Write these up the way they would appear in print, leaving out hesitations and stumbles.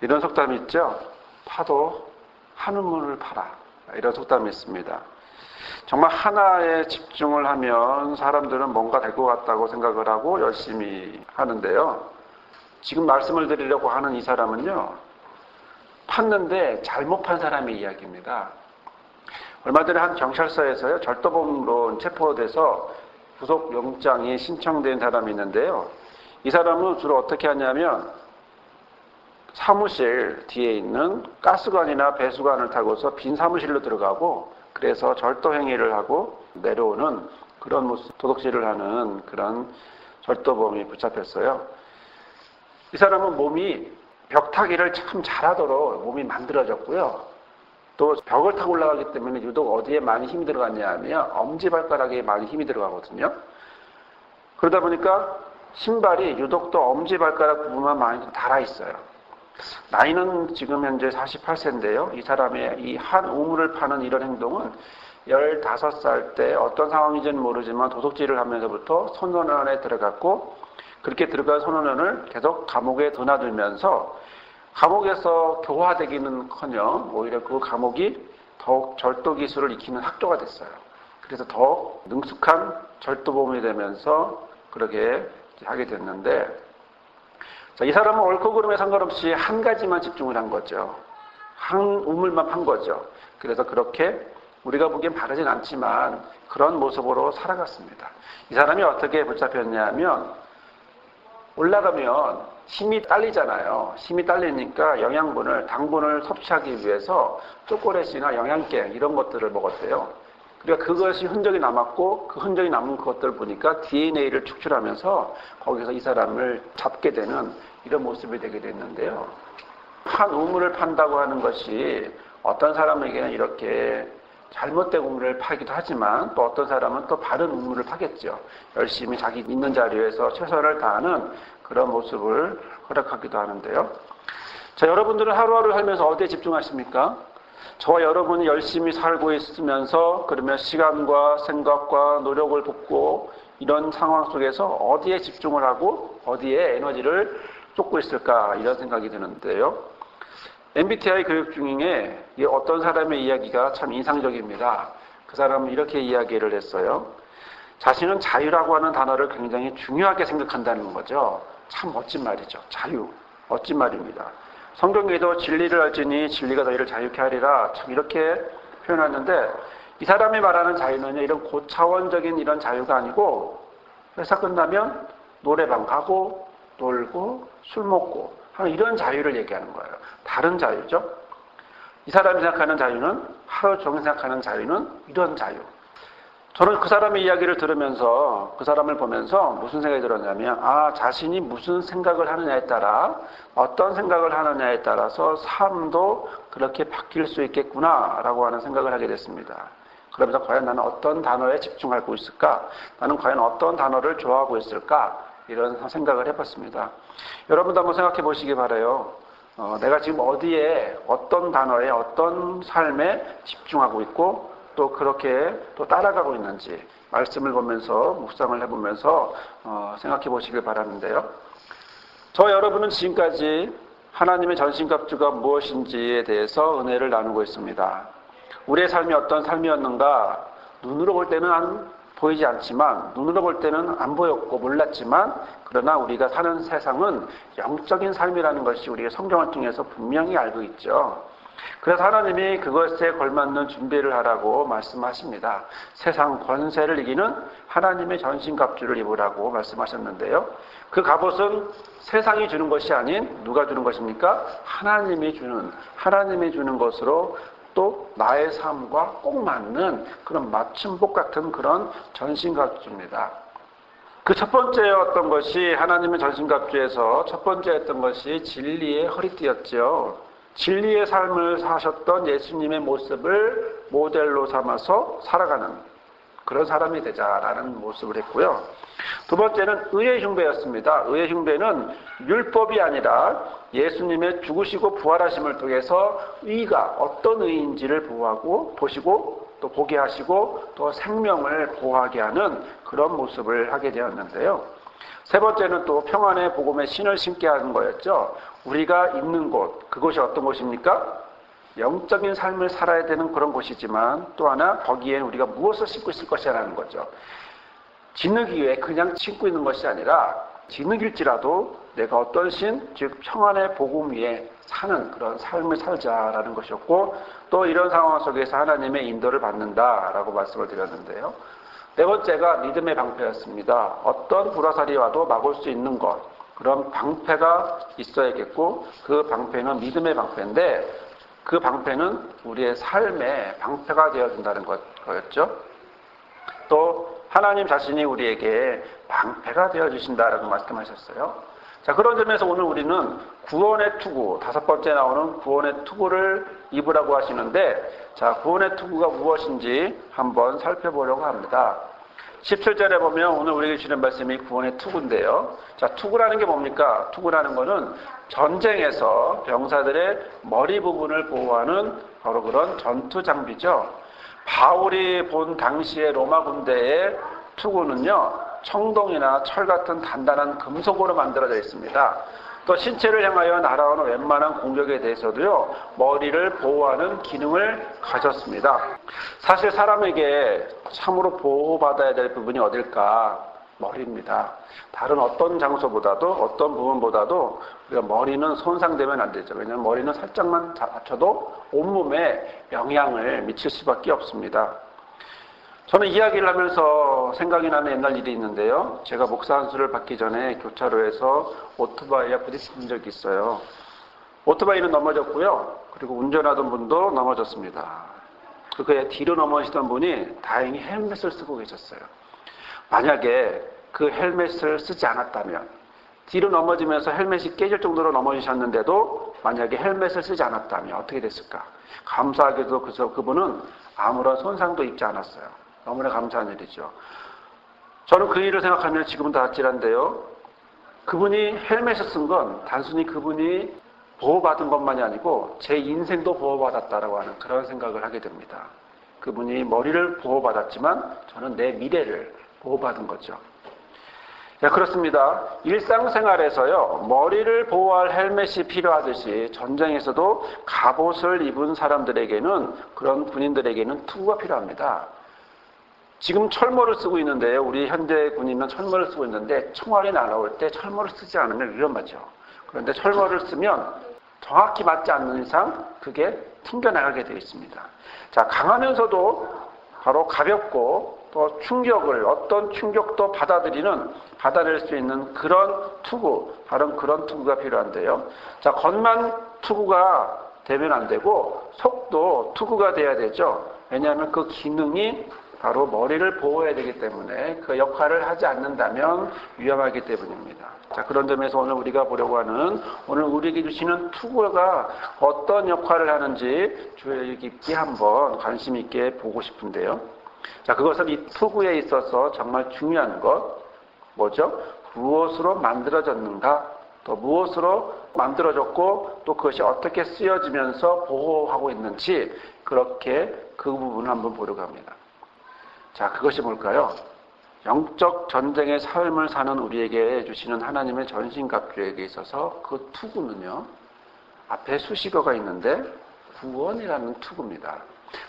이런 속담이 있죠. 파도 한 우물을 파라. 이런 속담이 있습니다. 정말 하나에 집중을 하면 사람들은 뭔가 될 것 같다고 생각을 하고 열심히 하는데요. 지금 말씀을 드리려고 하는 이 사람은요, 팠는데 잘못 판 사람의 이야기입니다. 얼마 전에 한 경찰서에서요, 절도범으로 체포돼서 구속영장이 신청된 사람이 있는데요. 이 사람은 주로 어떻게 하냐면 사무실 뒤에 있는 가스관이나 배수관을 타고서 빈 사무실로 들어가고, 그래서 절도 행위를 하고 내려오는 그런 모습, 도둑질을 하는 그런 절도범이 붙잡혔어요. 이 사람은 몸이 벽타기를 참 잘하도록 몸이 만들어졌고요. 또 벽을 타고 올라가기 때문에 유독 어디에 많이 힘이 들어갔냐 하면 엄지발가락에 많이 힘이 들어가거든요. 그러다 보니까 신발이 유독 또 엄지발가락 부분만 많이 달아있어요. 나이는 지금 현재 48세인데요. 이 사람의 이 한 우물을 파는 이런 행동은 15살 때 어떤 상황인지는 모르지만 도둑질을 하면서부터 소년원에 들어갔고, 그렇게 들어간 소년원을 계속 감옥에 드나들면서 감옥에서 교화되기는커녕 오히려 그 감옥이 더욱 절도 기술을 익히는 학교가 됐어요. 그래서 더욱 능숙한 절도범이 되면서 그렇게 하게 됐는데, 이 사람은 옳고 그름에 상관없이 한 가지만 집중을 한 거죠. 한 우물만 판 거죠. 그래서 그렇게 우리가 보기엔 바르진 않지만 그런 모습으로 살아갔습니다. 이 사람이 어떻게 붙잡혔냐면, 올라가면 힘이 딸리잖아요. 힘이 딸리니까 영양분을, 당분을 섭취하기 위해서 초콜릿이나 영양갱 이런 것들을 먹었대요. 그러니까 그것이 흔적이 남았고, 그 흔적이 남은 것들을 보니까 DNA를 축출하면서 거기서 이 사람을 잡게 되는 이런 모습이 되게 됐는데요. 한 우물을 판다고 하는 것이 어떤 사람에게는 이렇게 잘못된 우물을 파기도 하지만, 또 어떤 사람은 또 바른 우물을 파겠죠. 열심히 자기 있는 자리에서 최선을 다하는 그런 모습을 허락하기도 하는데요. 자, 여러분들은 하루하루 살면서 어디에 집중하십니까? 저와 여러분이 열심히 살고 있으면서 그러면 시간과 생각과 노력을 붓고 이런 상황 속에서 어디에 집중을 하고 어디에 에너지를 쏟고 있을까, 이런 생각이 드는데요. MBTI 교육 중에 어떤 사람의 이야기가 참 인상적입니다. 그 사람은 이렇게 이야기를 했어요. 자신은 자유라고 하는 단어를 굉장히 중요하게 생각한다는 거죠. 참 멋진 말이죠. 자유. 멋진 말입니다. 성경에도 진리를 알지니 진리가 너희를 자유케 하리라, 참 이렇게 표현하는데, 이 사람이 말하는 자유는요, 이런 고차원적인 이런 자유가 아니고, 회사 끝나면 노래방 가고 놀고 술 먹고 하는 이런 자유를 얘기하는 거예요. 다른 자유죠. 이 사람이 생각하는 자유는, 하루 종일 생각하는 자유는 이런 자유. 저는 그 사람의 이야기를 들으면서, 그 사람을 보면서 무슨 생각이 들었냐면, 자신이 무슨 생각을 하느냐에 따라, 어떤 생각을 하느냐에 따라서 삶도 그렇게 바뀔 수 있겠구나라고 하는 생각을 하게 됐습니다. 그러면서 과연 나는 어떤 단어에 집중하고 있을까? 나는 과연 어떤 단어를 좋아하고 있을까? 이런 생각을 해봤습니다. 여러분도 한번 생각해 보시기 바라요. 내가 지금 어디에, 어떤 단어에, 어떤 삶에 집중하고 있고, 또 그렇게 또 따라가고 있는지 말씀을 보면서 묵상을 해보면서 생각해 보시길 바라는데요. 저 여러분은 지금까지 하나님의 전신갑주가 무엇인지에 대해서 은혜를 나누고 있습니다. 우리의 삶이 어떤 삶이었는가, 눈으로 볼 때는 보이지 않지만, 눈으로 볼 때는 안 보였고 몰랐지만, 그러나 우리가 사는 세상은 영적인 삶이라는 것이 우리가 성경을 통해서 분명히 알고 있죠. 그래서 하나님이 그것에 걸맞는 준비를 하라고 말씀하십니다. 세상 권세를 이기는 하나님의 전신갑주를 입으라고 말씀하셨는데요. 그 갑옷은 세상이 주는 것이 아닌 누가 주는 것입니까? 하나님이 주는 것으로 또 나의 삶과 꼭 맞는 그런 맞춤복 같은 그런 전신갑주입니다. 그 첫 번째였던 것이, 하나님의 전신갑주에서 첫 번째였던 것이 진리의 허리띠였죠. 진리의 삶을 사셨던 예수님의 모습을 모델로 삼아서 살아가는 그런 사람이 되자라는 모습을 했고요. 두 번째는 의의 흉배였습니다. 의의 흉배는 율법이 아니라 예수님의 죽으시고 부활하심을 통해서 의가 어떤 의인지를 보시고 또 보게 하시고 또 생명을 보호하게 하는 그런 모습을 하게 되었는데요. 세 번째는 또 평안의 복음의 신을 신게 하는 거였죠. 우리가 있는 곳, 그곳이 어떤 곳입니까? 영적인 삶을 살아야 되는 그런 곳이지만 또 하나 거기에 우리가 무엇을 신고 있을 것이라는 거죠. 진흙이 왜 그냥 신고 있는 것이 아니라 진흙일지라도 내가 어떤 신, 즉 평안의 복음 위에 사는 그런 삶을 살자라는 것이었고 또 이런 상황 속에서 하나님의 인도를 받는다라고 말씀을 드렸는데요. 네 번째가 믿음의 방패였습니다. 어떤 불화살이 와도 막을 수 있는 것, 그런 방패가 있어야겠고 그 방패는 믿음의 방패인데 그 방패는 우리의 삶의 방패가 되어준다는 거였죠. 또 하나님 자신이 우리에게 방패가 되어주신다라고 말씀하셨어요. 자, 그런 점에서 오늘 우리는 구원의 투구, 다섯 번째 나오는 구원의 투구를 입으라고 하시는데 자, 구원의 투구가 무엇인지 한번 살펴보려고 합니다. 17절에 보면 오늘 우리에게 주시는 말씀이 구원의 투구인데요. 자, 투구라는 게 뭡니까? 투구라는 거는 전쟁에서 병사들의 머리 부분을 보호하는 바로 그런 전투 장비죠. 바울이 본 당시의 로마 군대의 투구는요, 청동이나 철 같은 단단한 금속으로 만들어져 있습니다. 또 신체를 향하여 날아오는 웬만한 공격에 대해서도요, 머리를 보호하는 기능을 가졌습니다. 사실 사람에게 참으로 보호받아야 될 부분이 어딜까? 머리입니다. 다른 어떤 장소보다도, 어떤 부분보다도 우리가 머리는 손상되면 안 되죠. 왜냐하면 머리는 살짝만 다쳐도 온몸에 영향을 미칠 수밖에 없습니다. 저는 이야기를 하면서 생각이 나는 옛날 일이 있는데요. 제가 목사 안수를 받기 전에 교차로에서 오토바이에 부딪힌 적이 있어요. 오토바이는 넘어졌고요. 그리고 운전하던 분도 넘어졌습니다. 그에 뒤로 넘어지던 분이 다행히 헬멧을 쓰고 계셨어요. 만약에 그 헬멧을 쓰지 않았다면, 뒤로 넘어지면서 헬멧이 깨질 정도로 넘어지셨는데도 만약에 헬멧을 쓰지 않았다면 어떻게 됐을까? 감사하게도 그분은 아무런 손상도 입지 않았어요. 너무나 감사한 일이죠. 저는 그 일을 생각하면 지금은 다 아찔한데요. 그분이 헬멧을 쓴 건 단순히 그분이 보호받은 것만이 아니고 제 인생도 보호받았다라고 하는 그런 생각을 하게 됩니다. 그분이 머리를 보호받았지만 저는 내 미래를 보호받은 거죠. 자, 그렇습니다. 일상생활에서요, 머리를 보호할 헬멧이 필요하듯이 전쟁에서도 갑옷을 입은 사람들에게는, 그런 군인들에게는 투구가 필요합니다. 지금 철모를 쓰고 있는데요. 우리 현대 군인은 철모를 쓰고 있는데 총알이 날아올 때 철모를 쓰지 않으면 위험하죠. 그런데 철모를 쓰면 정확히 맞지 않는 이상 그게 튕겨나가게 되어 있습니다. 자, 강하면서도 바로 가볍고 또 충격을, 어떤 충격도 받아들일 수 있는 그런 투구, 바로 그런 투구가 필요한데요. 자, 겉만 투구가 되면 안 되고 속도 투구가 돼야 되죠. 왜냐하면 그 기능이 바로 머리를 보호해야 되기 때문에 그 역할을 하지 않는다면 위험하기 때문입니다. 자, 그런 점에서 오늘 우리가 보려고 하는, 오늘 우리에게 주시는 투구가 어떤 역할을 하는지 주의 깊게 한번 관심 있게 보고 싶은데요. 자, 그것은 이 투구에 있어서 정말 중요한 것, 뭐죠? 무엇으로 만들어졌는가? 또 무엇으로 만들어졌고 또 그것이 어떻게 쓰여지면서 보호하고 있는지, 그렇게 그 부분을 한번 보려고 합니다. 자, 그것이 뭘까요? 영적 전쟁의 삶을 사는 우리에게 주시는 하나님의 전신갑주에게 있어서 그 투구는요, 앞에 수식어가 있는데 구원이라는 투구입니다.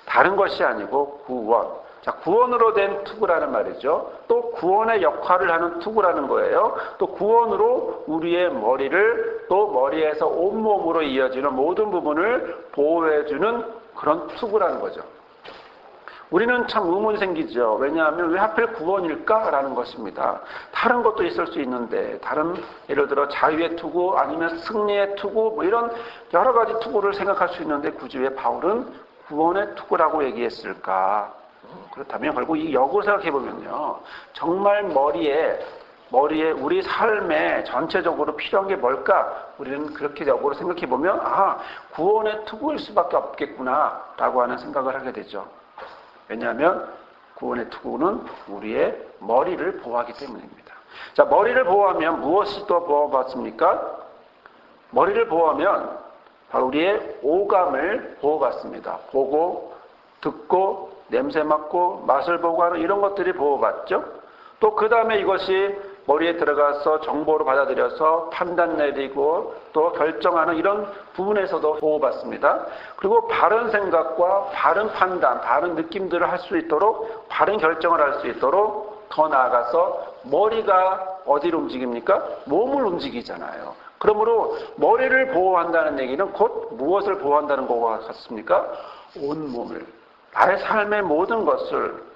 다른 것이 아니고 구원. 자, 구원으로 된 투구라는 말이죠. 또 구원의 역할을 하는 투구라는 거예요. 또 구원으로 우리의 머리를, 또 머리에서 온몸으로 이어지는 모든 부분을 보호해주는 그런 투구라는 거죠. 우리는 참 의문이 생기죠. 왜냐하면 왜 하필 구원일까라는 것입니다. 다른 것도 있을 수 있는데, 다른 예를 들어 자유의 투구 아니면 승리의 투구, 뭐 이런 여러 가지 투구를 생각할 수 있는데 굳이 왜 바울은 구원의 투구라고 얘기했을까? 그렇다면 결국 이 역으로 생각해 보면요, 정말 머리에 우리 삶에 전체적으로 필요한 게 뭘까? 우리는 그렇게 역으로 생각해 보면 구원의 투구일 수밖에 없겠구나라고 하는 생각을 하게 되죠. 왜냐하면 구원의 투구는 우리의 머리를 보호하기 때문입니다. 자, 머리를 보호하면 무엇이 또 보호받습니까? 머리를 보호하면 바로 우리의 오감을 보호받습니다. 보고, 듣고, 냄새 맡고, 맛을 보고 하는 이런 것들이 보호받죠. 또 그 다음에 이것이 머리에 들어가서 정보를 받아들여서 판단 내리고 또 결정하는 이런 부분에서도 보호받습니다. 그리고 바른 생각과 바른 판단, 바른 느낌들을 할 수 있도록 바른 결정을 할 수 있도록 더 나아가서 머리가 어디를 움직입니까? 몸을 움직이잖아요. 그러므로 머리를 보호한다는 얘기는 곧 무엇을 보호한다는 것과 같습니까? 온몸을, 나의 삶의 모든 것을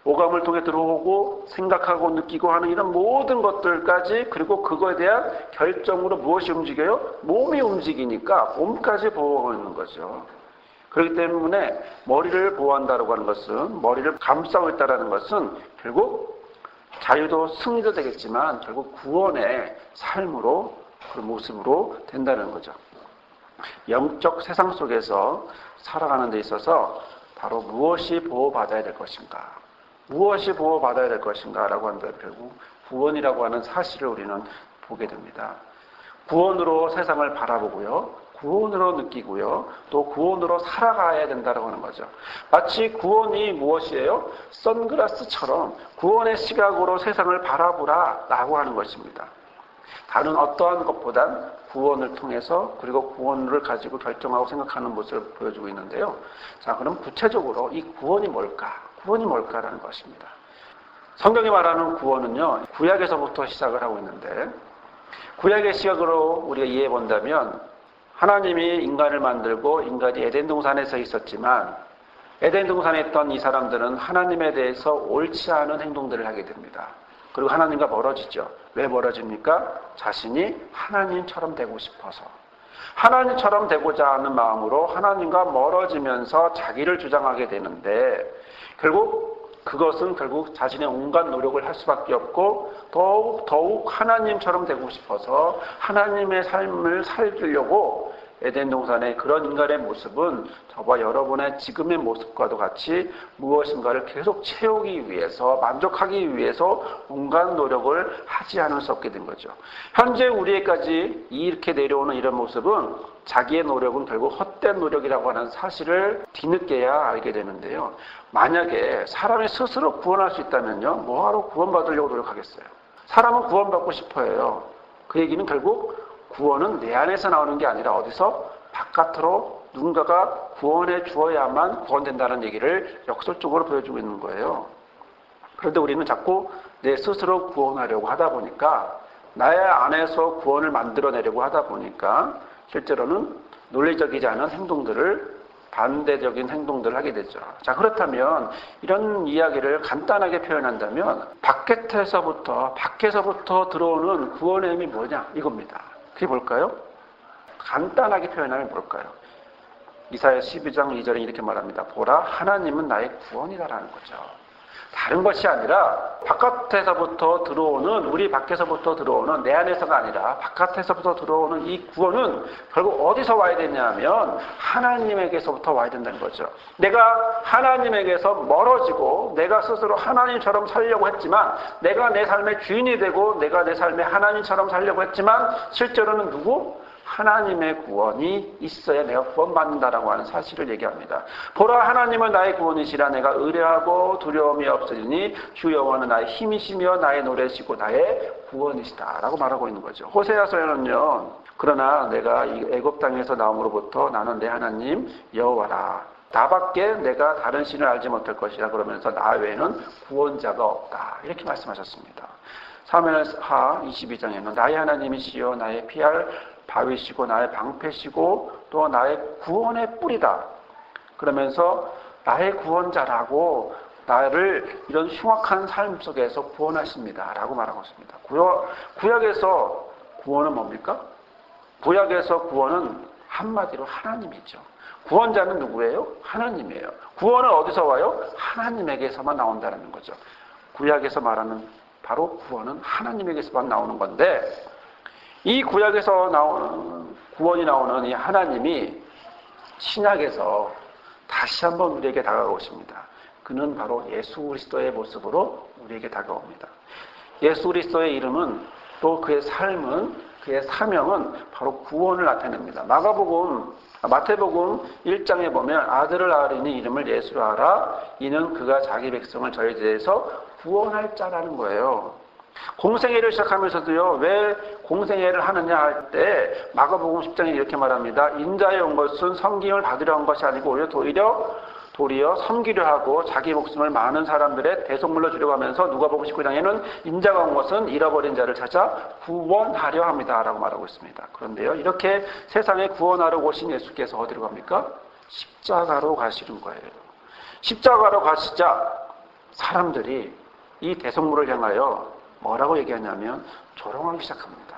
오감을 통해 들어오고 생각하고 느끼고 하는 이런 모든 것들까지, 그리고 그거에 대한 결정으로 무엇이 움직여요? 몸이 움직이니까 몸까지 보호하고 있는 거죠. 그렇기 때문에 머리를 보호한다고 하는 것은, 머리를 감싸고 있다는 것은 결국 자유도 승리도 되겠지만 결국 구원의 삶으로, 그 모습으로 된다는 거죠. 영적 세상 속에서 살아가는 데 있어서 바로 무엇이 보호받아야 될 것인가, 무엇이 보호받아야 될 것인가 라고 한다면 결국 구원이라고 하는 사실을 우리는 보게 됩니다. 구원으로 세상을 바라보고요, 구원으로 느끼고요, 또 구원으로 살아가야 된다고 하는 거죠. 마치 구원이 무엇이에요? 선글라스처럼 구원의 시각으로 세상을 바라보라 라고 하는 것입니다. 다른 어떠한 것보단 구원을 통해서, 그리고 구원을 가지고 결정하고 생각하는 모습을 보여주고 있는데요. 자, 그럼 구체적으로 이 구원이 뭘까? 구원이 뭘까라는 것입니다. 성경이 말하는 구원은요, 구약에서부터 시작을 하고 있는데, 구약의 시각으로 우리가 이해해 본다면 하나님이 인간을 만들고 인간이 에덴 동산에서 있었지만, 에덴 동산에 있던 이 사람들은 하나님에 대해서 옳지 않은 행동들을 하게 됩니다. 그리고 하나님과 멀어지죠. 왜 멀어집니까? 자신이 하나님처럼 되고 싶어서, 하나님처럼 되고자 하는 마음으로 하나님과 멀어지면서 자기를 주장하게 되는데, 그것은 결국 자신의 온갖 노력을 할 수밖에 없고 더욱 하나님처럼 되고 싶어서 하나님의 삶을 살려고 에덴 동산의 그런 인간의 모습은 저와 여러분의 지금의 모습과도 같이 무엇인가를 계속 채우기 위해서, 만족하기 위해서 온갖 노력을 하지 않을 수 없게 된 거죠. 현재 우리에까지 이렇게 내려오는 이런 모습은 자기의 노력은 결국 헛된 노력이라고 하는 사실을 뒤늦게야 알게 되는데요. 만약에 사람이 스스로 구원할 수 있다면요, 뭐하러 구원받으려고 노력하겠어요? 사람은 구원받고 싶어 해요. 그 얘기는 결국 구원은 내 안에서 나오는 게 아니라 어디서? 바깥으로 누군가가 구원해 주어야만 구원된다는 얘기를 역설적으로 보여주고 있는 거예요. 그런데 우리는 자꾸 내 스스로 구원하려고 하다 보니까, 나의 안에서 구원을 만들어내려고 하다 보니까 실제로는 논리적이지 않은 행동들을, 반대적인 행동들을 하게 되죠. 자, 그렇다면 이런 이야기를 간단하게 표현한다면 밖에서부터 들어오는 구원의 의미 뭐냐? 이겁니다. 그게 뭘까요? 간단하게 표현하면 뭘까요? 이사야 12장 2절에 이렇게 말합니다. 보라, 하나님은 나의 구원이다라는 거죠. 다른 것이 아니라 바깥에서부터 들어오는, 우리 밖에서부터 들어오는, 내 안에서가 아니라 바깥에서부터 들어오는 이 구원은 결국 어디서 와야 되냐면 하나님에게서부터 와야 된다는 거죠. 내가 하나님에게서 멀어지고 내가 스스로 하나님처럼 살려고 했지만, 내가 내 삶의 주인이 되고 내가 내 삶의 하나님처럼 살려고 했지만 실제로는 누구? 하나님의 구원이 있어야 내가 구원받는다라고 하는 사실을 얘기합니다. 보라, 하나님은 나의 구원이시라. 내가 의뢰하고 두려움이 없으리니 주 여호와는 나의 힘이시며 나의 노래시고 나의 구원이시다 라고 말하고 있는 거죠. 호세아서에는요, 그러나 내가 이 애굽 땅에서 나옴으로부터 나는 내 하나님 여호와라. 나밖에 내가 다른 신을 알지 못할 것이라. 그러면서 나 외에는 구원자가 없다, 이렇게 말씀하셨습니다. 사무엘하 22장에는 나의 하나님이시여 나의 피할 바위시고 나의 방패시고 또 나의 구원의 뿌리다, 그러면서 나의 구원자라고 나를 이런 흉악한 삶 속에서 구원하십니다 라고 말하고 있습니다. 구약에서 구원은 뭡니까? 구약에서 구원은 한마디로 하나님이죠. 구원자는 누구예요? 하나님이에요. 구원은 어디서 와요? 하나님에게서만 나온다는 거죠. 구약에서 말하는 바로 구원은 하나님에게서만 나오는 건데, 이 구약에서 나오는 구원이 나오는 이 하나님이 신약에서 다시 한번 우리에게 다가오십니다. 그는 바로 예수 그리스도의 모습으로 우리에게 다가옵니다. 예수 그리스도의 이름은, 또 그의 삶은, 그의 사명은 바로 구원을 나타냅니다. 마태복음 1장에 보면 아들을 낳으리니 이름을 예수라 하라. 이는 그가 자기 백성을 저희 죄에서 구원할 자라는 거예요. 공생애를 시작하면서도요, 왜 공생애를 하느냐 할 때 마가복음 10장에 이렇게 말합니다. 인자에 온 것은 섬김을 받으려 한 것이 아니고 도리어 섬기려 하고 자기 목숨을 많은 사람들의 대속물로 주려고 하면서 누가복음 19장에는 인자가 온 것은 잃어버린 자를 찾아 구원하려 합니다 라고 말하고 있습니다. 그런데요, 이렇게 세상에 구원하러 오신 예수께서 어디로 갑니까? 십자가로 가시는 거예요. 십자가로 가시자 사람들이 이 대속물을 향하여 뭐라고 얘기하냐면 조롱하기 시작합니다.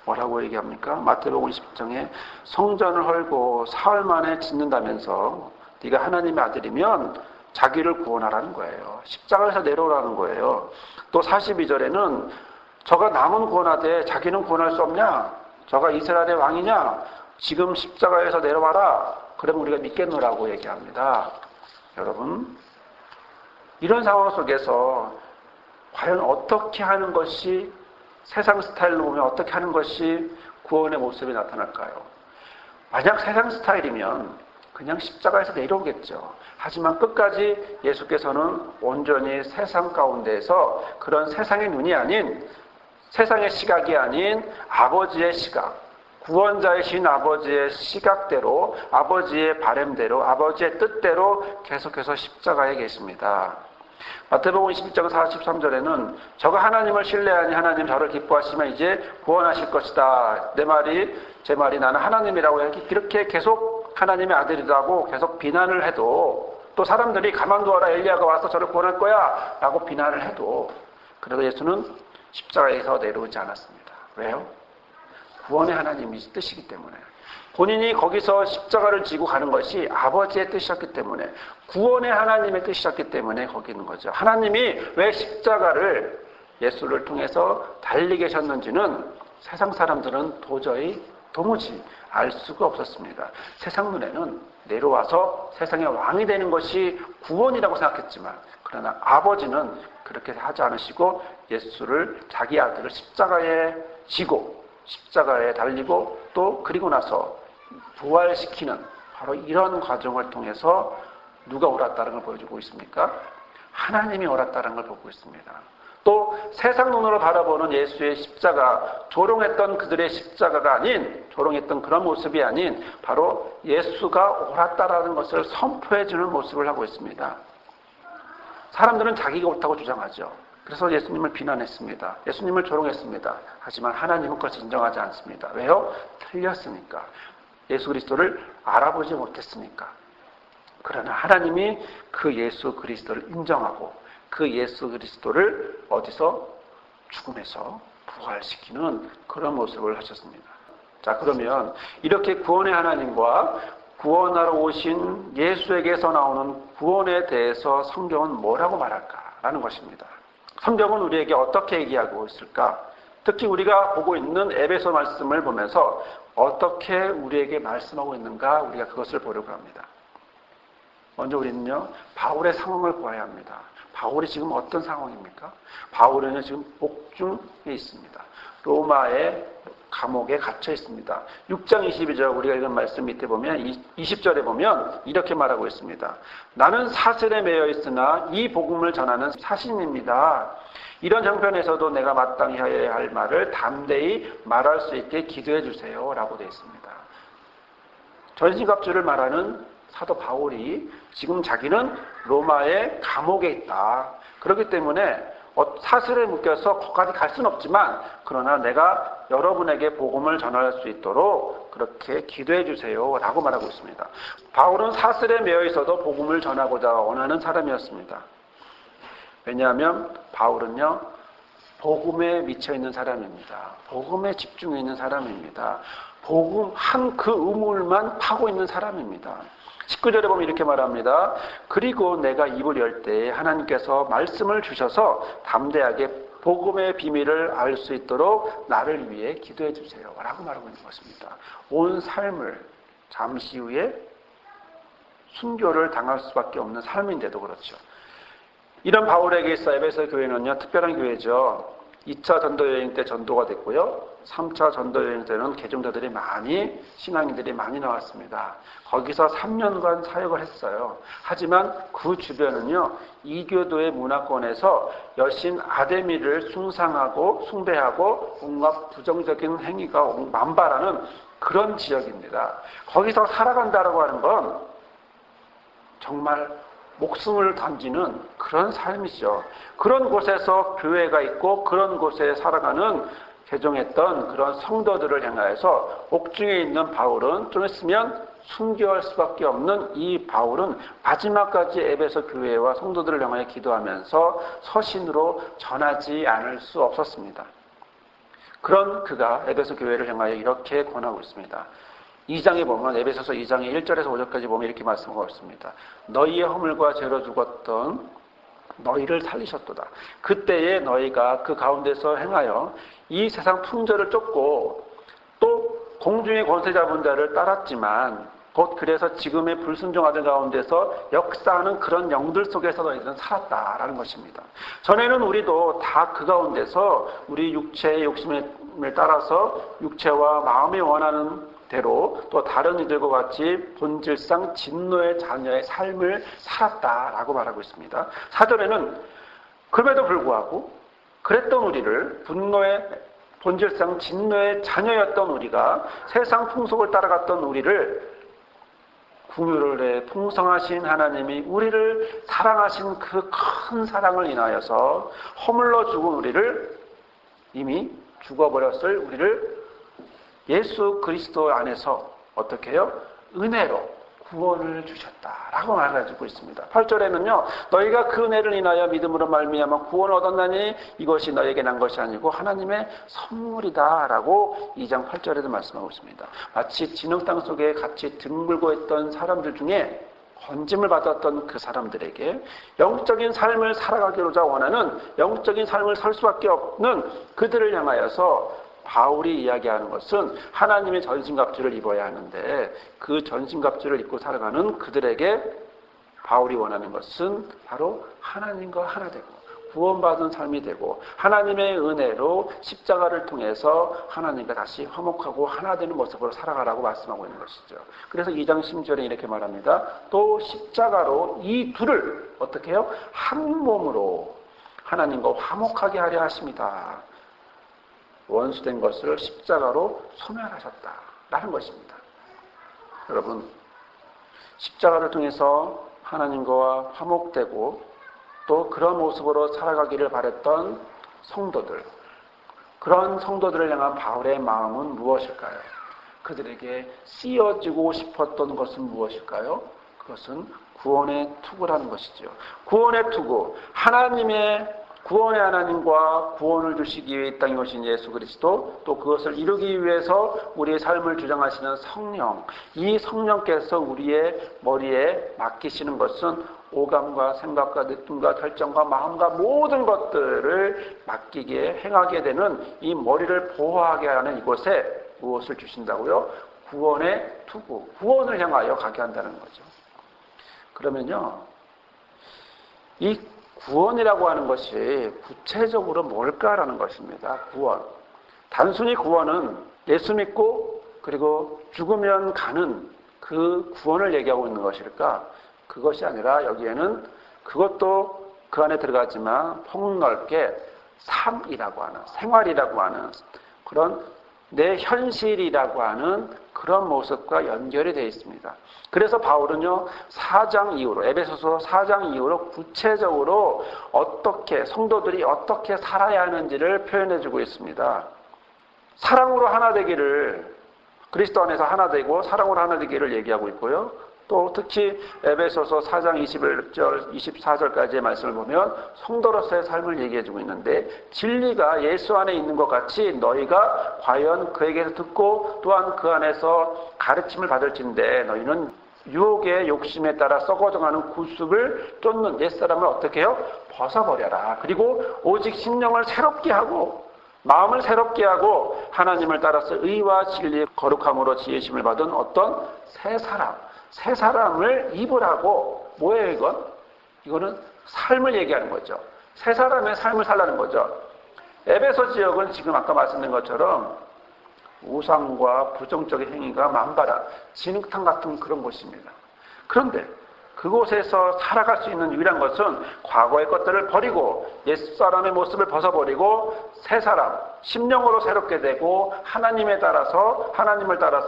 뭐라고 얘기합니까? 마태복음 20장에 성전을 헐고 사흘 만에 짓는다면서 네가 하나님의 아들이면 자기를 구원하라는 거예요. 십자가에서 내려오라는 거예요. 또 42절에는 저가 남은 구원하되 자기는 구원할 수 없냐? 저가 이스라엘의 왕이냐? 지금 십자가에서 내려와라. 그러면 우리가 믿겠노라고 얘기합니다. 여러분, 이런 상황 속에서 과연 어떻게 하는 것이, 세상 스타일로 보면 어떻게 하는 것이 구원의 모습이 나타날까요? 만약 세상 스타일이면 그냥 십자가에서 내려오겠죠. 하지만 끝까지 예수께서는 온전히 세상 가운데에서 그런 세상의 눈이 아닌, 세상의 시각이 아닌 아버지의 시각, 구원자이신 아버지의 시각대로, 아버지의 바램대로, 아버지의 뜻대로 계속해서 십자가에 계십니다. 마태복음 21장 43절에는 저가 하나님을 신뢰하니 하나님 저를 기뻐하시면 이제 구원하실 것이다. 제 말이 나는 하나님이라고 이렇게 계속 하나님의 아들이라고 계속 비난을 해도, 또 사람들이 가만두어라 엘리야가 와서 저를 구원할 거야 라고 비난을 해도, 그래도 예수는 십자가에서 내려오지 않았습니다. 왜요? 구원의 하나님이 뜻이기 때문에, 본인이 거기서 십자가를 지고 가는 것이 아버지의 뜻이었기 때문에, 구원의 하나님의 뜻이었기 때문에 거기 있는 거죠. 하나님이 왜 십자가를 예수를 통해서 달리 계셨는지는 세상 사람들은 도무지 알 수가 없었습니다. 세상 눈에는 내려와서 세상의 왕이 되는 것이 구원이라고 생각했지만, 그러나 아버지는 그렇게 하지 않으시고 예수를, 자기 아들을 십자가에 지고 십자가에 달리고 또 그리고 나서 부활시키는 바로 이런 과정을 통해서 누가 옳았다는 걸 보여주고 있습니까? 하나님이 옳았다는 걸 보고 있습니다. 또 세상 눈으로 바라보는 예수의 십자가, 조롱했던 그들의 십자가가 아닌, 조롱했던 그런 모습이 아닌 바로 예수가 옳았다라는 것을 선포해주는 모습을 하고 있습니다. 사람들은 자기가 옳다고 주장하죠. 그래서 예수님을 비난했습니다. 예수님을 조롱했습니다. 하지만 하나님은 그것을 인정하지 않습니다. 왜요? 틀렸으니까. 예수 그리스도를 알아보지 못했으니까. 그러나 하나님이 그 예수 그리스도를 인정하고 그 예수 그리스도를 어디서? 죽음에서 부활시키는 그런 모습을 하셨습니다. 자, 그러면 이렇게 구원의 하나님과 구원하러 오신 예수에게서 나오는 구원에 대해서 성경은 뭐라고 말할까라는 것입니다. 성경은 우리에게 어떻게 얘기하고 있을까? 특히 우리가 보고 있는 에베소 말씀을 보면서 어떻게 우리에게 말씀하고 있는가, 우리가 그것을 보려고 합니다. 먼저 우리는요, 바울의 상황을 보아야 합니다. 바울이 지금 어떤 상황입니까? 바울은 지금 복중에 있습니다. 로마의 감옥에 갇혀 있습니다. 6장 22절 우리가 읽은 말씀 밑에 보면 20절에 보면 이렇게 말하고 있습니다. 나는 사슬에 매여 있으나 이 복음을 전하는 사신입니다. 이런 형편에서도 내가 마땅히 해야 할 말을 담대히 말할 수 있게 기도해 주세요 라고 되어 있습니다. 전신갑주를 말하는 사도 바울이 지금 자기는 로마의 감옥에 있다. 그렇기 때문에 사슬에 묶여서 거기까지 갈 수는 없지만, 그러나 내가 여러분에게 복음을 전할 수 있도록 그렇게 기도해 주세요 라고 말하고 있습니다. 바울은 사슬에 매여 있어도 복음을 전하고자 원하는 사람이었습니다. 왜냐하면 바울은요, 복음에 미쳐 있는 사람입니다. 복음에 집중해 있는 사람입니다. 복음 한 그 우물만 파고 있는 사람입니다. 19절에 보면 이렇게 말합니다. 그리고 내가 입을 열 때에 하나님께서 말씀을 주셔서 담대하게 복음의 비밀을 알 수 있도록 나를 위해 기도해 주세요 라고 말하고 있는 것입니다. 온 삶을 잠시 후에 순교를 당할 수밖에 없는 삶인데도 그렇죠. 이런 바울에게 있어 에베소 교회는요, 특별한 교회죠. 2차 전도여행 때 전도가 됐고요. 3차 전도여행 때는 개종자들이 신앙인들이 많이 나왔습니다. 거기서 3년간 사역을 했어요. 하지만 그 주변은요, 이교도의 문화권에서 여신 아데미를 숭상하고 숭배하고 온갖 부정적인 행위가 만발하는 그런 지역입니다. 거기서 살아간다라고 하는 건 정말 목숨을 던지는 그런 삶이죠. 그런 곳에서 교회가 있고 그런 곳에 살아가는 개종했던 그런 성도들을 향하여서 옥중에 있는 바울은 좀 있으면 순교할 수밖에 없는 이 바울은 마지막까지 에베소 교회와 성도들을 향하여 기도하면서 서신으로 전하지 않을 수 없었습니다. 그런 그가 에베소 교회를 향하여 이렇게 권하고 있습니다. 2장에 보면 에베소서 2장의 1절에서 5절까지 보면 이렇게 말씀하고 있습니다. 너희의 허물과 죄로 죽었던 너희를 살리셨도다. 그때에 너희가 그 가운데서 행하여 이 세상 풍조를 쫓고 또 공중의 권세 잡은 자를 따랐지만 곧 그래서 지금의 불순종하던 가운데서 역사하는 그런 영들 속에서 너희들은 살았다라는 것입니다. 전에는 우리도 다 그 가운데서 우리 육체의 욕심을 따라서 육체와 마음이 원하는 대로 또 다른 이들과 같이 본질상 진노의 자녀의 삶을 살았다라고 말하고 있습니다. 4절에는 그럼에도 불구하고 그랬던 우리를 분노의 본질상 진노의 자녀였던 우리가 세상 풍속을 따라갔던 우리를 긍휼을 풍성하신 하나님이 우리를 사랑하신 그 큰 사랑을 인하여서 허물러 죽은 우리를 이미 죽어버렸을 우리를 예수 그리스도 안에서 어떻게 해요? 은혜로 구원을 주셨다라고 말해주고 있습니다. 8절에는요. 너희가 그 은혜를 인하여 믿음으로 말미암아 구원을 얻었나니 이것이 너에게 난 것이 아니고 하나님의 선물이다라고 2장 8절에도 말씀하고 있습니다. 마치 진흙 땅 속에 같이 뒹굴고 있던 사람들 중에 건짐을 받았던 그 사람들에게 영적인 삶을 살아가기로자 원하는 영적인 삶을 살 수밖에 없는 그들을 향하여서 바울이 이야기하는 것은 하나님의 전신갑주를 입어야 하는데 그 전신갑주를 입고 살아가는 그들에게 바울이 원하는 것은 바로 하나님과 하나 되고 구원받은 삶이 되고 하나님의 은혜로 십자가를 통해서 하나님과 다시 화목하고 하나 되는 모습으로 살아가라고 말씀하고 있는 것이죠. 그래서 2장 10절에 이렇게 말합니다. 또 십자가로 이 둘을 어떻게 해요? 한 몸으로 하나님과 화목하게 하려 하십니다. 원수된 것을 십자가로 소멸하셨다라는 것입니다. 여러분, 십자가를 통해서 하나님과 화목되고 또 그런 모습으로 살아가기를 바랬던 성도들, 그런 성도들을 향한 바울의 마음은 무엇일까요? 그들에게 씌워지고 싶었던 것은 무엇일까요? 그것은 구원의 투구라는 것이죠. 구원의 투구, 구원의 하나님과 구원을 주시기 위해 이 땅에 오신 예수 그리스도, 또 그것을 이루기 위해서 우리의 삶을 주장하시는 성령, 이 성령께서 우리의 머리에 맡기시는 것은 오감과 생각과 느낌과 결정과 마음과 모든 것들을 맡기게 행하게 되는 이 머리를 보호하게 하는 이곳에 무엇을 주신다고요? 구원의 투구, 구원을 향하여 가게 한다는 거죠. 그러면요, 이 구원이라고 하는 것이 구체적으로 뭘까라는 것입니다. 구원. 단순히 구원은 예수 믿고 그리고 죽으면 가는 그 구원을 얘기하고 있는 것일까? 그것이 아니라 여기에는 그것도 그 안에 들어가지만 폭넓게 삶이라고 하는, 생활이라고 하는 그런 내 현실이라고 하는 그런 모습과 연결이 되어 있습니다. 그래서 바울은요, 4장 이후로, 에베소서 4장 이후로 구체적으로 어떻게, 성도들이 어떻게 살아야 하는지를 표현해주고 있습니다. 사랑으로 하나 되기를, 그리스도 안에서 하나 되고 사랑으로 하나 되기를 얘기하고 있고요. 또 특히 에베소서 4장 21절, 24절까지의 말씀을 보면 성도로서의 삶을 얘기해주고 있는데, 진리가 예수 안에 있는 것 같이 너희가 과연 그에게서 듣고 또한 그 안에서 가르침을 받을진대 너희는 유혹의 욕심에 따라 썩어져가는 구습을 쫓는 옛사람을 어떻게 해요? 벗어버려라. 그리고 오직 심령을 새롭게 하고 마음을 새롭게 하고 하나님을 따라서 의와 진리의 거룩함으로 지으심을 받은 어떤 새 사람을 입으라고. 뭐예요 이건? 이거는 삶을 얘기하는 거죠. 새 사람의 삶을 살라는 거죠. 에베소 지역은 지금 아까 말씀드린 것처럼 우상과 부정적인 행위가 만발한 진흙탕 같은 그런 곳입니다. 그런데 그곳에서 살아갈 수 있는 유일한 것은 과거의 것들을 버리고 옛사람의 모습을 벗어버리고 새 사람, 심령으로 새롭게 되고 하나님을 따라서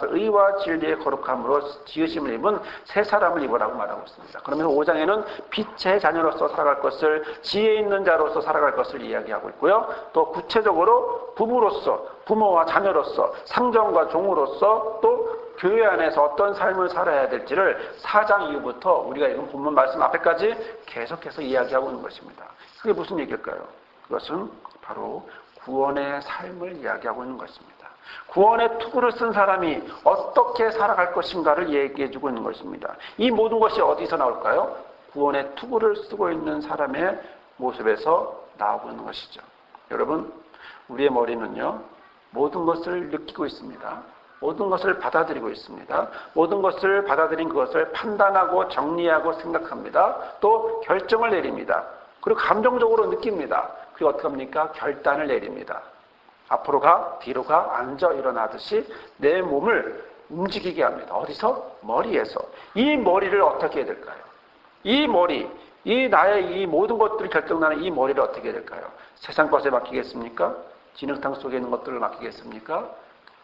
의와 진리의 거룩함으로 지으심을 입은 새 사람을 입으라고 말하고 있습니다. 그러면 5장에는 빛의 자녀로서 살아갈 것을, 지혜 있는 자로서 살아갈 것을 이야기하고 있고요. 또 구체적으로 부부로서, 부모와 자녀로서, 상정과 종으로서, 또 교회 안에서 어떤 삶을 살아야 될지를 4장 이후부터 우리가 읽은 본문 말씀 앞에까지 계속해서 이야기하고 있는 것입니다. 그게 무슨 얘기일까요? 그것은 바로 구원의 삶을 이야기하고 있는 것입니다. 구원의 투구를 쓴 사람이 어떻게 살아갈 것인가를 얘기해주고 있는 것입니다. 이 모든 것이 어디서 나올까요? 구원의 투구를 쓰고 있는 사람의 모습에서 나오고 있는 것이죠. 여러분, 우리의 머리는요, 모든 것을 느끼고 있습니다. 모든 것을 받아들이고 있습니다. 모든 것을 받아들인 그것을 판단하고 정리하고 생각합니다. 또 결정을 내립니다. 그리고 감정적으로 느낍니다. 그리고 어떻게 합니까? 결단을 내립니다. 앞으로 가, 뒤로 가, 앉아 일어나듯이 내 몸을 움직이게 합니다. 어디서? 머리에서. 이 머리를 어떻게 해야 될까요? 이 머리, 나의 이 모든 것들이 결정나는 이 머리를 어떻게 해야 될까요? 세상 것에 맡기겠습니까? 진흙탕 속에 있는 것들을 맡기겠습니까?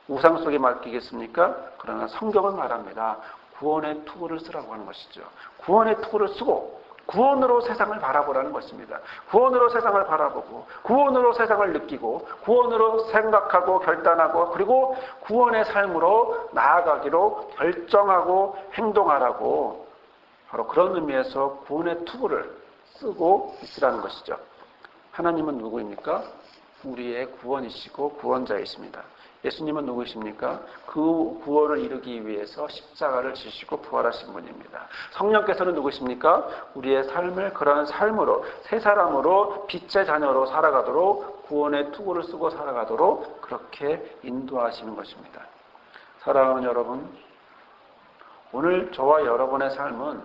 우상 속에 맡기겠습니까? 그러나 성경은 말합니다. 구원의 투구를 쓰라고 하는 것이죠. 구원의 투구를 쓰고 구원으로 세상을 바라보라는 것입니다. 구원으로 세상을 바라보고 구원으로 세상을 느끼고 구원으로 생각하고 결단하고 그리고 구원의 삶으로 나아가기로 결정하고 행동하라고 바로 그런 의미에서 구원의 투구를 쓰고 있으라는 것이죠. 하나님은 누구입니까? 우리의 구원이시고 구원자이십니다. 예수님은 누구십니까? 그 구원을 이루기 위해서 십자가를 지시고 부활하신 분입니다. 성령께서는 누구십니까? 우리의 삶을 그러한 삶으로 새 사람으로 빛의 자녀로 살아가도록 구원의 투구를 쓰고 살아가도록 그렇게 인도하시는 것입니다. 사랑하는 여러분, 오늘 저와 여러분의 삶은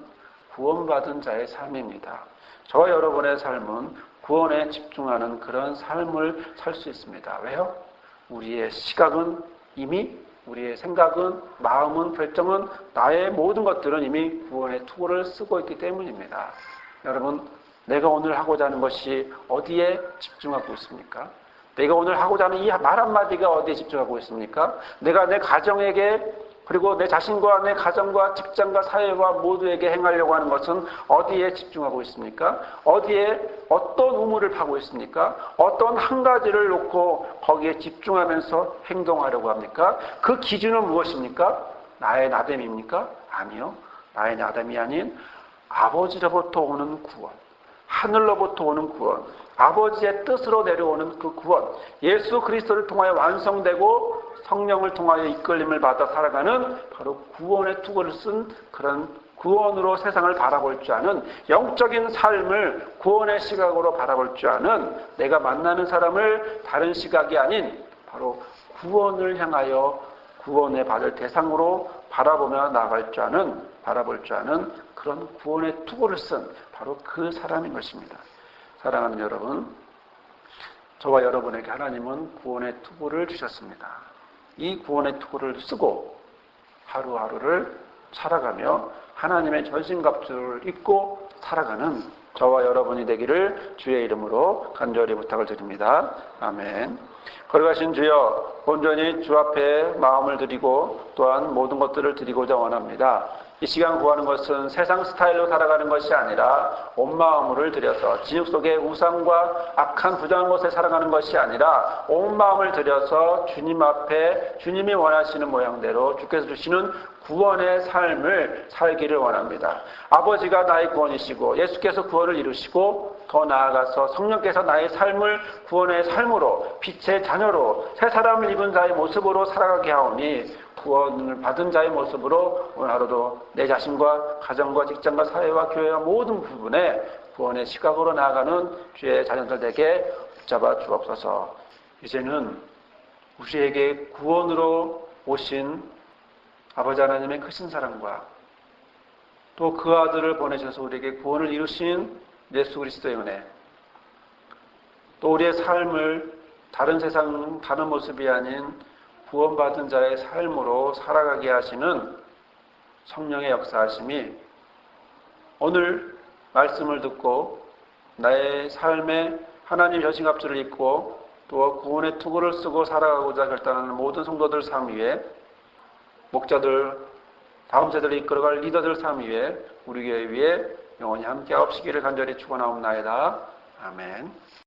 구원받은 자의 삶입니다. 저와 여러분의 삶은 구원에 집중하는 그런 삶을 살 수 있습니다. 왜요? 우리의 시각은 이미, 우리의 생각은, 마음은, 결정은, 나의 모든 것들은 이미 구원의 투구를 쓰고 있기 때문입니다. 여러분, 내가 오늘 하고자 하는 것이 어디에 집중하고 있습니까? 내가 오늘 하고자 하는 이 말 한마디가 어디에 집중하고 있습니까? 내가 내 가정에게 그리고 내 자신과 내 가정과 직장과 사회와 모두에게 행하려고 하는 것은 어디에 집중하고 있습니까? 어디에 어떤 우물을 파고 있습니까? 어떤 한 가지를 놓고 거기에 집중하면서 행동하려고 합니까? 그 기준은 무엇입니까? 나의 나됨입니까? 아니요. 나의 나됨이 아닌 아버지로부터 오는 구원, 하늘로부터 오는 구원, 아버지의 뜻으로 내려오는 그 구원, 예수 그리스도를 통하여 완성되고 성령을 통하여 이끌림을 받아 살아가는 바로 구원의 투구를 쓴 그런 구원으로 세상을 바라볼 줄 아는 영적인 삶을 구원의 시각으로 바라볼 줄 아는 내가 만나는 사람을 다른 시각이 아닌 바로 구원을 향하여 구원의 받을 대상으로 바라보며 나아갈 줄 아는 바라볼 줄 아는 그런 구원의 투구를 쓴 바로 그 사람인 것입니다. 사랑하는 여러분, 저와 여러분에게 하나님은 구원의 투구를 주셨습니다. 이 구원의 투구를 쓰고 하루하루를 살아가며 하나님의 전신갑주를 입고 살아가는 저와 여러분이 되기를 주의 이름으로 간절히 부탁을 드립니다. 아멘. 거룩하신 주여, 온전히 주 앞에 마음을 드리고 또한 모든 것들을 드리고자 원합니다. 이 시간 구하는 것은 세상 스타일로 살아가는 것이 아니라 온 마음을 들여서 진흙 속의 우상과 악한 부정한 곳에 살아가는 것이 아니라 온 마음을 들여서 주님 앞에 주님이 원하시는 모양대로 주께서 주시는 구원의 삶을 살기를 원합니다. 아버지가 나의 구원이시고 예수께서 구원을 이루시고 더 나아가서 성령께서 나의 삶을 구원의 삶으로 빛의 자녀로 새 사람을 입은 자의 모습으로 살아가게 하오니 구원을 받은 자의 모습으로 오늘 하루도 내 자신과 가정과 직장과 사회와 교회와 모든 부분에 구원의 시각으로 나아가는 주의 자녀들 되게 붙잡아 주옵소서. 이제는 우리에게 구원으로 오신 아버지 하나님의 크신 사랑과 또 그 아들을 보내셔서 우리에게 구원을 이루신 예수 그리스도의 은혜, 또 우리의 삶을 다른 세상, 다른 모습이 아닌 구원받은 자의 삶으로 살아가게 하시는 성령의 역사하심이 오늘 말씀을 듣고 나의 삶에 하나님 여신갑주를 입고 또 구원의 투구를 쓰고 살아가고자 결단하는 모든 성도들 삶 위에, 목자들, 다음 세대를 이끌어갈 리더들 삶 위에, 우리 교회 위에 영원히 함께 하옵시기를 간절히 축원하옵나이다. 아멘.